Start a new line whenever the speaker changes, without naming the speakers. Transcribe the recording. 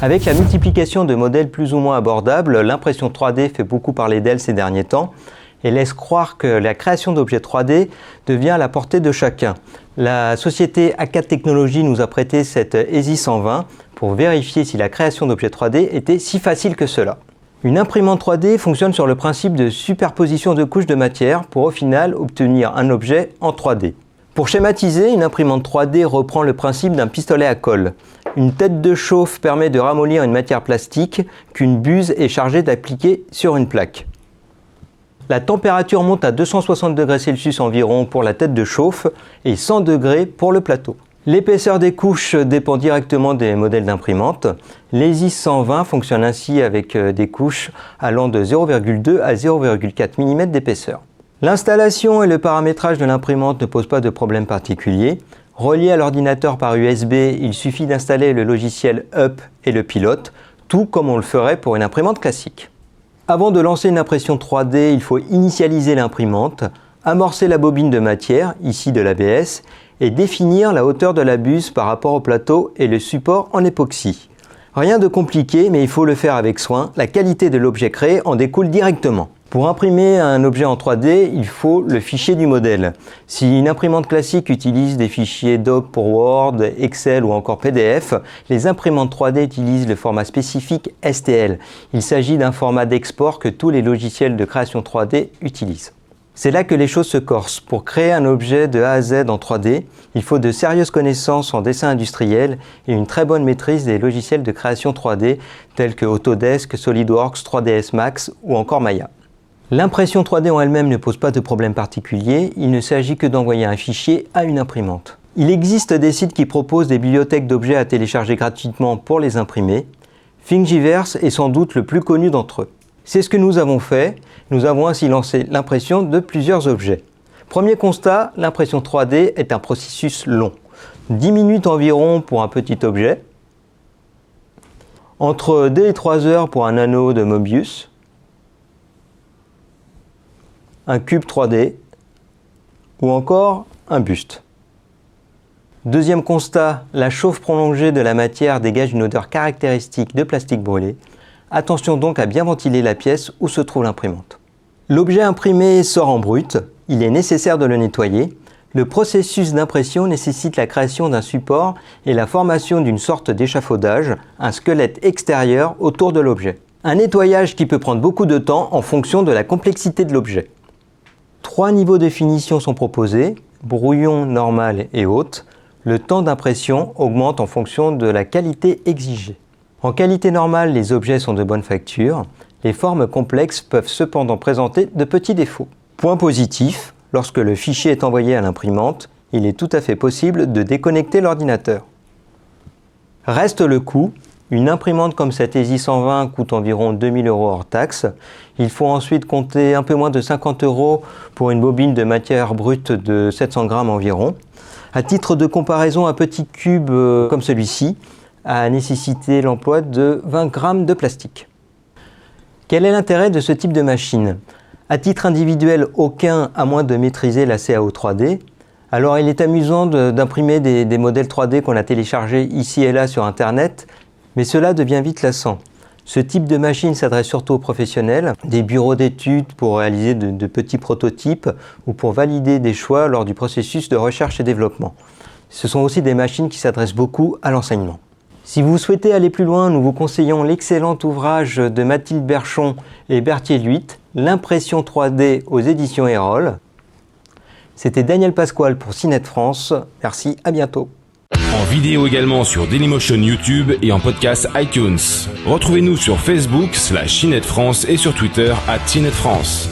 Avec la multiplication de modèles plus ou moins abordables, l'impression 3D fait beaucoup parler d'elle ces derniers temps et laisse croire que la création d'objets 3D devient à la portée de chacun. La société A4 Technologies nous a prêté cette EASY 120 pour vérifier si la création d'objets 3D était si facile que cela. Une imprimante 3D fonctionne sur le principe de superposition de couches de matière pour au final obtenir un objet en 3D. Pour schématiser, une imprimante 3D reprend le principe d'un pistolet à colle. Une tête de chauffe permet de ramollir une matière plastique qu'une buse est chargée d'appliquer sur une plaque. La température monte à 260 degrés Celsius environ pour la tête de chauffe et 100 degrés pour le plateau. L'épaisseur des couches dépend directement des modèles d'imprimante. L'EASY 120 fonctionne ainsi avec des couches allant de 0,2 à 0,4 mm d'épaisseur. L'installation et le paramétrage de l'imprimante ne posent pas de problème particulier. Relié à l'ordinateur par USB, il suffit d'installer le logiciel Up et le pilote, tout comme on le ferait pour une imprimante classique. Avant de lancer une impression 3D, il faut initialiser l'imprimante, amorcer la bobine de matière, ici de l'ABS, et définir la hauteur de la buse par rapport au plateau et le support en époxy. Rien de compliqué, mais il faut le faire avec soin, la qualité de l'objet créé en découle directement. Pour imprimer un objet en 3D, il faut le fichier du modèle. Si une imprimante classique utilise des fichiers doc pour Word, Excel ou encore PDF, les imprimantes 3D utilisent le format spécifique STL. Il s'agit d'un format d'export que tous les logiciels de création 3D utilisent. C'est là que les choses se corsent. Pour créer un objet de A à Z en 3D, il faut de sérieuses connaissances en dessin industriel et une très bonne maîtrise des logiciels de création 3D tels que Autodesk, SolidWorks, 3ds Max ou encore Maya. L'impression 3D en elle-même ne pose pas de problème particulier, il ne s'agit que d'envoyer un fichier à une imprimante. Il existe des sites qui proposent des bibliothèques d'objets à télécharger gratuitement pour les imprimer. Thingiverse est sans doute le plus connu d'entre eux. C'est ce que nous avons fait, nous avons ainsi lancé l'impression de plusieurs objets. Premier constat, l'impression 3D est un processus long. 10 minutes environ pour un petit objet, entre 2 et 3 heures pour un anneau de Mobius, un cube 3D ou encore un buste. Deuxième constat, la chauffe prolongée de la matière dégage une odeur caractéristique de plastique brûlé. Attention donc à bien ventiler la pièce où se trouve l'imprimante. L'objet imprimé sort en brut, il est nécessaire de le nettoyer. Le processus d'impression nécessite la création d'un support et la formation d'une sorte d'échafaudage, un squelette extérieur autour de l'objet. Un nettoyage qui peut prendre beaucoup de temps en fonction de la complexité de l'objet. 3 niveaux de finition sont proposés, brouillon, normal et haute. Le temps d'impression augmente en fonction de la qualité exigée. En qualité normale, les objets sont de bonne facture. Les formes complexes peuvent cependant présenter de petits défauts. Point positif, lorsque le fichier est envoyé à l'imprimante, il est tout à fait possible de déconnecter l'ordinateur. Reste le coût. Une imprimante comme cette EASY 120 coûte environ 2 000 € hors taxe. Il faut ensuite compter un peu moins de 50 € pour une bobine de matière brute de 700 grammes environ. À titre de comparaison, un petit cube comme celui-ci a nécessité l'emploi de 20 grammes de plastique. Quel est l'intérêt de ce type de machine? À titre individuel, aucun, à moins de maîtriser la CAO 3D. Alors il est amusant d'imprimer des modèles 3D qu'on a téléchargés ici et là sur Internet, mais cela devient vite lassant. Ce type de machine s'adresse surtout aux professionnels, des bureaux d'études pour réaliser de petits prototypes ou pour valider des choix lors du processus de recherche et développement. Ce sont aussi des machines qui s'adressent beaucoup à l'enseignement. Si vous souhaitez aller plus loin, nous vous conseillons l'excellent ouvrage de Mathilde Berchon et Berthier Luit, L'impression 3D aux éditions Erol. C'était Daniel Pasquale pour CNET France. Merci, à bientôt.
En vidéo également sur Dailymotion YouTube et en podcast iTunes. Retrouvez-nous sur Facebook /CNET France et sur Twitter @CNET France.